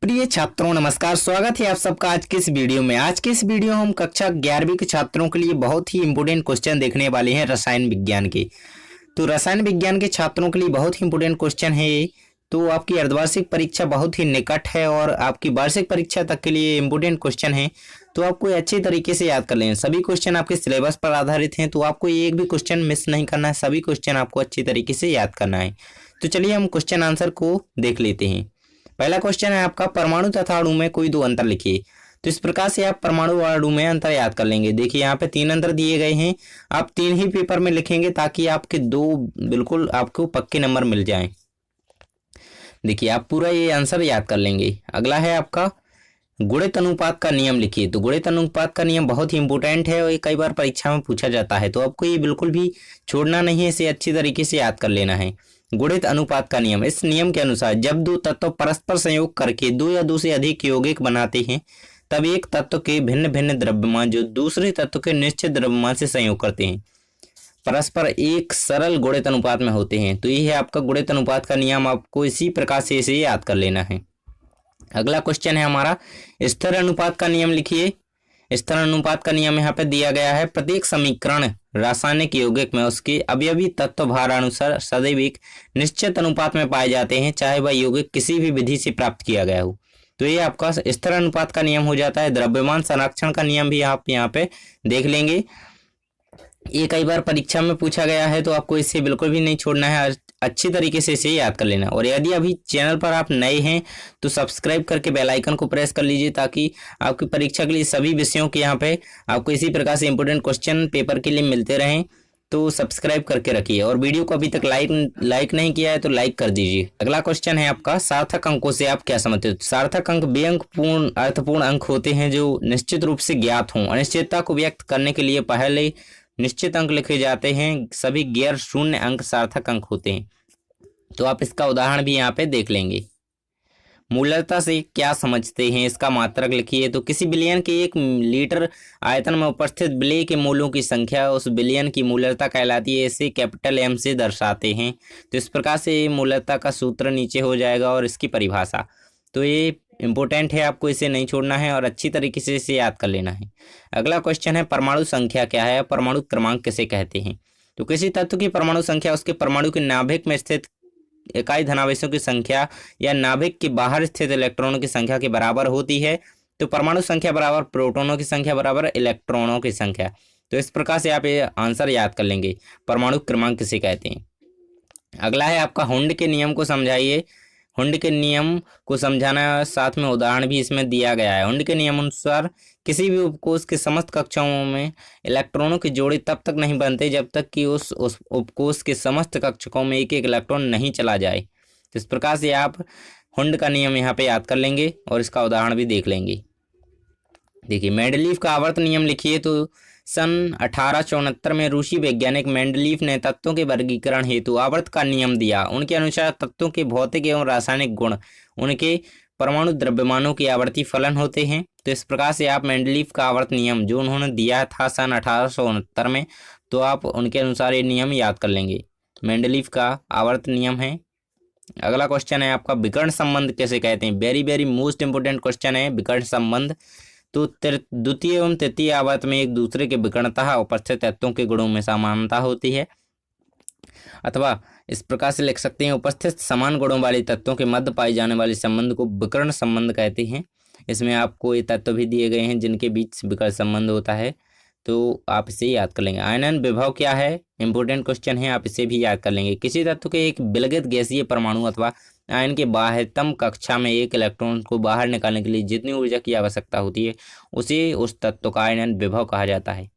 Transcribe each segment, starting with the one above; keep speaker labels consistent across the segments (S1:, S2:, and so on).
S1: प्रिय छात्रों नमस्कार, स्वागत है आप सबका आज के इस वीडियो में। आज के इस वीडियो हम कक्षा 11वीं के छात्रों के लिए बहुत ही इंपॉर्टेंट क्वेश्चन देखने वाले हैं रसायन विज्ञान के। तो रसायन विज्ञान के छात्रों के लिए बहुत ही इंपॉर्टेंट क्वेश्चन है ये। तो आपकी अर्धवार्षिक परीक्षा बहुत ही निकट है और आपकी वार्षिक परीक्षा तक के लिए इंपॉर्टेंट क्वेश्चन है, तो आपको अच्छे तरीके से याद कर लें। सभी क्वेश्चन आपके सिलेबस पर आधारित हैं, तो आपको एक भी क्वेश्चन मिस नहीं करना है, सभी क्वेश्चन आपको अच्छी तरीके से याद करना है। तो चलिए हम क्वेश्चन आंसर को देख लेते हैं। पहला क्वेश्चन है आपका, परमाणु तथा अणु में कोई दो अंतर लिखिए। तो इस प्रकार से आप परमाणु और अणु में अंतर याद कर लेंगे। देखिए यहाँ पे 3 अंतर दिए गए हैं, आप 3 ही पेपर में लिखेंगे ताकि आपके 2 बिल्कुल आपको पक्के नंबर मिल जाएं। देखिए आप पूरा ये आंसर याद कर लेंगे। अगला है आपका, गुणित अनुपात का नियम लिखिए। तो गुणित अनुपात का नियम बहुत ही इंपॉर्टेंट है और ये कई बार परीक्षा में पूछा जाता है, तो आपको ये बिल्कुल भी छोड़ना नहीं है, इसे अच्छी तरीके से याद कर लेना है। गुणित अनुपात का नियम, इस नियम के अनुसार जब दो तत्व परस्पर संयोग करके 2 या 2 से अधिक यौगिक बनाते हैं, तब एक तत्व के भिन्न भिन्न द्रव्यमान जो दूसरे तत्व के निश्चित द्रव्यमान से संयोग करते हैं, परस्पर एक सरल गुणित अनुपात में होते हैं। तो ये है आपका गुणित अनुपात का नियम, आपको इसी प्रकार से इसे याद कर लेना है। अगला क्वेश्चन है हमारा, स्थिर अनुपात का नियम लिखिए। स्थिर अनुपात का नियम यहाँ पे दिया गया है, प्रत्येक समीकरण रासायनिक यौगिक में उसके अवयवी तत्व भार अनुसार सदैव एक निश्चित अनुपात में पाए जाते हैं, चाहे वह यौगिक किसी भी विधि से प्राप्त किया गया हो। तो ये आपका स्थिर अनुपात का नियम हो जाता है। द्रव्यमान संरक्षण का नियम भी आप यहाँ पे देख लेंगे, ये कई बार परीक्षा में पूछा गया है, तो आपको इसे बिल्कुल भी नहीं छोड़ना है, अच्छी तरीके से इसे याद कर लेना। और यदि अभी चैनल पर आप नए हैं तो सब्सक्राइब करके बेल आइकन को प्रेस कर लीजिए, ताकि आपकी परीक्षा के लिए सभी विषयों के यहाँ पे आपको इसी प्रकार से इंपॉर्टेंट क्वेश्चन पेपर के लिए मिलते रहें। तो सब्सक्राइब करके रखिए और वीडियो को अभी तक लाइक नहीं किया है तो लाइक कर दीजिए। अगला क्वेश्चन है आपका, सार्थक अंकों से आप क्या समझते हो। सार्थक अंक वे अंकपूर्ण अर्थपूर्ण अंक होते हैं जो निश्चित रूप से ज्ञात हों। अनिश्चितता को व्यक्त करने के लिए पहले निश्चित अंक लिखे जाते हैं, सभी गैर शून्य अंक सार्थक अंक होते हैं। तो आप इसका उदाहरण भी यहाँ पे देख लेंगे। मूलता से क्या समझते हैं, इसका मात्रक लिखिए। तो किसी विलयन के 1 लीटर आयतन में उपस्थित विलय के मोलों की संख्या उस विलयन की मूलता कहलाती है, इसे कैपिटल M से दर्शाते हैं। तो इस प्रकार से मूलता का सूत्र नीचे हो जाएगा और इसकी परिभाषा, तो ये इंपॉर्टेंट है, आपको इसे नहीं छोड़ना है और अच्छी तरीके से इसे याद कर लेना है। अगला क्वेश्चन है, परमाणु संख्या क्या है, परमाणु क्रमांक किसे कहते हैं। तो किसी तत्व की परमाणु संख्या उसके परमाणु के नाभिक में स्थित इकाई धनावेशों की संख्या या नाभिक के बाहर स्थित इलेक्ट्रॉनों की संख्या के बराबर होती है। तो परमाणु संख्या बराबर प्रोटॉनों की संख्या बराबर इलेक्ट्रॉनों की संख्या। तो इस प्रकार से आप ये आंसर याद कर लेंगे, परमाणु क्रमांक किसे कहते हैं। अगला है आपका, हुंड के नियम को समझाइए। हुंड के नियम को समझाना, साथ में उदाहरण भी इसमें दिया गया है। हुंड के नियम अनुसार किसी भी उपकोष के समस्त कक्षाओं में इलेक्ट्रॉनों की जोड़ी तब तक नहीं बनते जब तक कि उस उपकोष के समस्त कक्षकों में एक एक इलेक्ट्रॉन नहीं चला जाए। तो इस प्रकार से आप हुंड का नियम यहाँ पे याद कर लेंगे और इसका उदाहरण भी देख लेंगे। देखिए मेंडलीफ का आवर्त नियम लिखिए। तो सन 1869 में रूसी वैज्ञानिक मेंडलीफ ने तत्वों के वर्गीकरण हेतु आवर्त का नियम दिया। उनके अनुसार तत्वों के भौतिक एवं रासायनिक गुण उनके परमाणु द्रव्यमानों के आवर्ती फलन होते हैं। तो इस प्रकार से आप मेंडलीफ का आवर्त नियम जो उन्होंने दिया था सन 1869 में, तो आप उनके अनुसार ये नियम याद कर लेंगे। मेंडलीफ का आवर्त नियम है। अगला क्वेश्चन है आपका, विकर्ण संबंध कैसे कहते हैं। Very very most important question है विकर्ण संबंध। तो द्वितीय एवं तृतीय आवर्त में एक दूसरे के विकर्णतः उपस्थित तत्वों के गुणों में समानता होती है, अथवा इस प्रकार से लिख सकते हैं, उपस्थित समान गुणों वाले तत्वों के मध्य पाए जाने वाले संबंध को विकर्ण संबंध कहते हैं। इसमें आपको ये तत्व भी दिए गए हैं जिनके बीच विकर्ण संबंध होता है, तो आप इसे याद कर लेंगे। आयनन विभव क्या है, इंपॉर्टेंट क्वेश्चन है, आप इसे भी याद कर लेंगे। किसी तत्व के एक विलगित गैसीय परमाणु अथवा आयन के बाह्यतम कक्षा में एक इलेक्ट्रॉन को बाहर निकालने के लिए जितनी ऊर्जा की आवश्यकता होती है उसे उस तत्व का आयनन विभव कहा जाता है।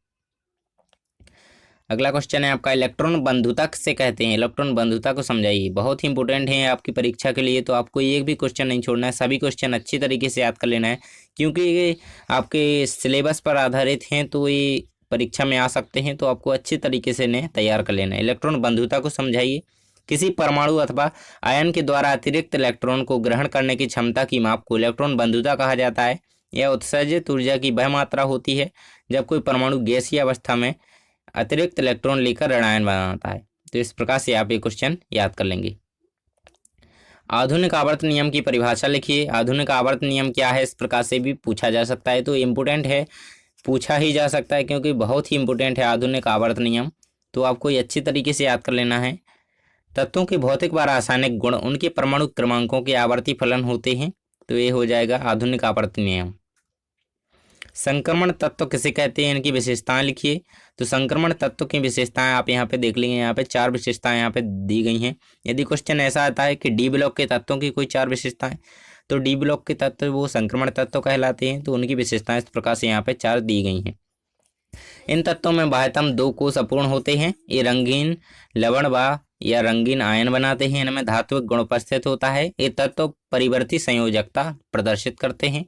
S1: अगला क्वेश्चन है आपका, इलेक्ट्रॉन बंधुता किसे कहते हैं। इलेक्ट्रॉन बंधुता को समझाइए, बहुत ही इंपॉर्टेंट है आपकी परीक्षा के लिए, तो आपको एक भी क्वेश्चन नहीं छोड़ना है, सभी क्वेश्चन अच्छी तरीके से याद कर लेना है, क्योंकि ये आपके सिलेबस पर आधारित हैं, तो ये परीक्षा में आ सकते हैं, तो आपको अच्छी तरीके से इन्हें तैयार कर लेना है। इलेक्ट्रॉन बंधुता को समझाइए। किसी परमाणु अथवा आयन के द्वारा अतिरिक्त इलेक्ट्रॉन को ग्रहण करने की क्षमता की माप को इलेक्ट्रॉन बंधुता कहा जाता है। यह उत्सर्जित ऊर्जा की वह मात्रा होती है जब कोई परमाणु गैसीय अवस्था में अतिरिक्त इलेक्ट्रॉन लेकर ऋणायन बनाता है। तो इस प्रकार से आप ये क्वेश्चन याद कर लेंगे। आधुनिक आवर्त नियम की परिभाषा लिखिए। आधुनिक आवर्त नियम क्या है, इस प्रकार से भी पूछा जा सकता है। तो इम्पोर्टेंट है, पूछा ही जा सकता है क्योंकि बहुत ही इम्पोर्टेंट है आधुनिक आवर्त नियम। तो आपको ये अच्छी तरीके से याद कर लेना है। तत्वों के भौतिक व रासायनिक गुण उनके परमाणु क्रमांकों के आवर्ती फलन होते हैं। तो ये हो जाएगा आधुनिक आवर्त नियम। संक्रमण तत्व किसे कहते हैं, इनकी विशेषताएं लिखिए। तो संक्रमण तत्व की विशेषताएं आप यहाँ पे देख लेंगे। यहाँ पे 4 विशेषताएं यहाँ पे दी गई हैं। यदि क्वेश्चन ऐसा आता है कि डी ब्लॉक के तत्वों की कोई 4 विशेषताएं, तो डी ब्लॉक के तत्व वो संक्रमण तत्व कहलाते हैं। तो उनकी विशेषताएं इस प्रकार से यहाँ पे 4 दी गई हैं। इन तत्वों में बाह्यतम 2 कोष अपूर्ण होते हैं। ये रंगीन लवण या रंगीन आयन बनाते हैं। इनमें धात्विक गुण उपस्थित होता है। ये तत्व परिवर्ती संयोजकता प्रदर्शित करते हैं।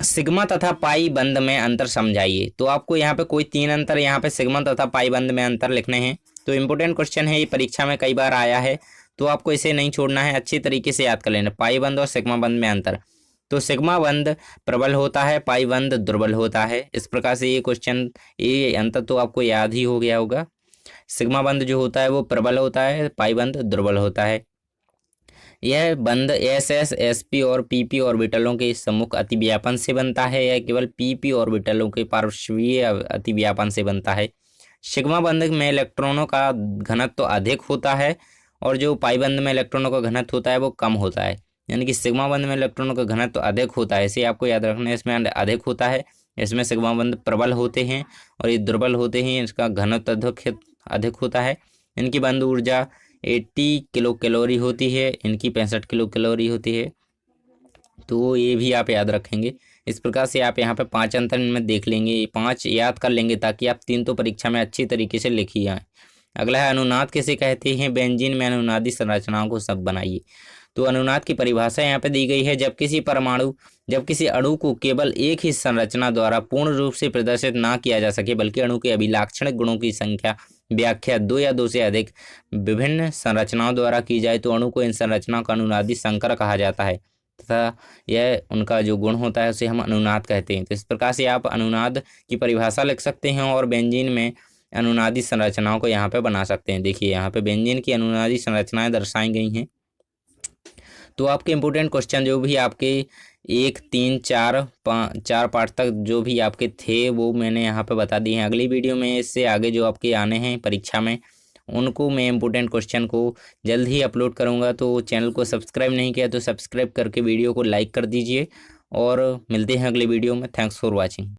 S1: सिग्मा तथा पाई बंध में अंतर समझाइए। तो आपको यहाँ पे कोई 3 अंतर यहाँ पे सिग्मा तथा पाई बंध में अंतर लिखने हैं। तो इम्पोर्टेंट क्वेश्चन है, ये परीक्षा में कई बार आया है, तो आपको इसे नहीं छोड़ना है, अच्छी तरीके से याद कर लेना। पाई बंध और सिग्मा बंध में अंतर। तो सिग्मा बंध प्रबल होता है, पाई बंध दुर्बल होता है। इस प्रकार से ये क्वेश्चन, ये अंतर तो आपको याद ही हो गया होगा। सिग्मा बंध जो होता है वो प्रबल होता है, पाई बंध दुर्बल होता है। यह बंध एस एसपी और पीपी ऑर्बिटलों के सम्मुख अतिव्यापन से बनता है या केवल पीपी ऑर्बिटलों के पार्श्वीय अतिव्यापन से बनता है। सिग्मा बंध में इलेक्ट्रॉनों का घनत्व तो अधिक होता है और जो पाई बंध में इलेक्ट्रॉनों का घनत्व होता है वो कम होता है। यानी कि सिग्मा बंध में इलेक्ट्रॉनों का घनत्व तो अधिक होता है, इसे आपको याद रखना है। इसमें अधिक होता है, इसमें सिग्मा बंध प्रबल होते हैं और ये दुर्बल होते हैं, इसका घनत्व अधिक होता है। इनकी बंध ऊर्जा 80 किलो कैलोरी होती है, इनकी 65 किलो कैलोरी होती है। तो ये भी आप याद रखेंगे। इस प्रकार से आप यहाँ पे 5 अंतर इनमें देख लेंगे, 5 याद कर लेंगे ताकि आप 3 तो परीक्षा में अच्छी तरीके से लिख ही आए। अगला है अनुनाद किसे कहते हैं। बेंजीन में अनुनादी संरचनाओं को सब बनाइए। तो अनुनाद की परिभाषा यहाँ पे दी गई है, जब किसी अणु को केवल एक ही संरचना द्वारा पूर्ण रूप से प्रदर्शित ना किया जा सके, बल्कि अणु के अभिलाक्षणिक गुणों की संख्या व्याख्या 2 या 2 से अधिक विभिन्न संरचनाओं द्वारा की जाए तो अणु को इन संरचनाओं का अनुनादी संकर कहा जाता है तथा यह उनका जो गुण होता है उसे हम अनुनाद कहते हैं। तो इस प्रकार से आप अनुनाद की परिभाषा लिख सकते हैं और बेंजीन में अनुनादी संरचनाओं को यहाँ पे बना सकते हैं। देखिए यहाँ पे बेंजीन की अनुनादी संरचनाएं दर्शाई गई हैं। तो आपके इम्पोर्टेंट क्वेश्चन जो भी आपके 1, 3, 4 पार्ट तक जो भी आपके थे वो मैंने यहाँ पे बता दिए हैं। अगली वीडियो में इससे आगे जो आपके आने हैं परीक्षा में, उनको मैं इम्पोर्टेंट क्वेश्चन को जल्द ही अपलोड करूँगा। तो चैनल को सब्सक्राइब नहीं किया तो सब्सक्राइब करके वीडियो को लाइक कर दीजिए और मिलते हैं अगले वीडियो में। Thanks for watching.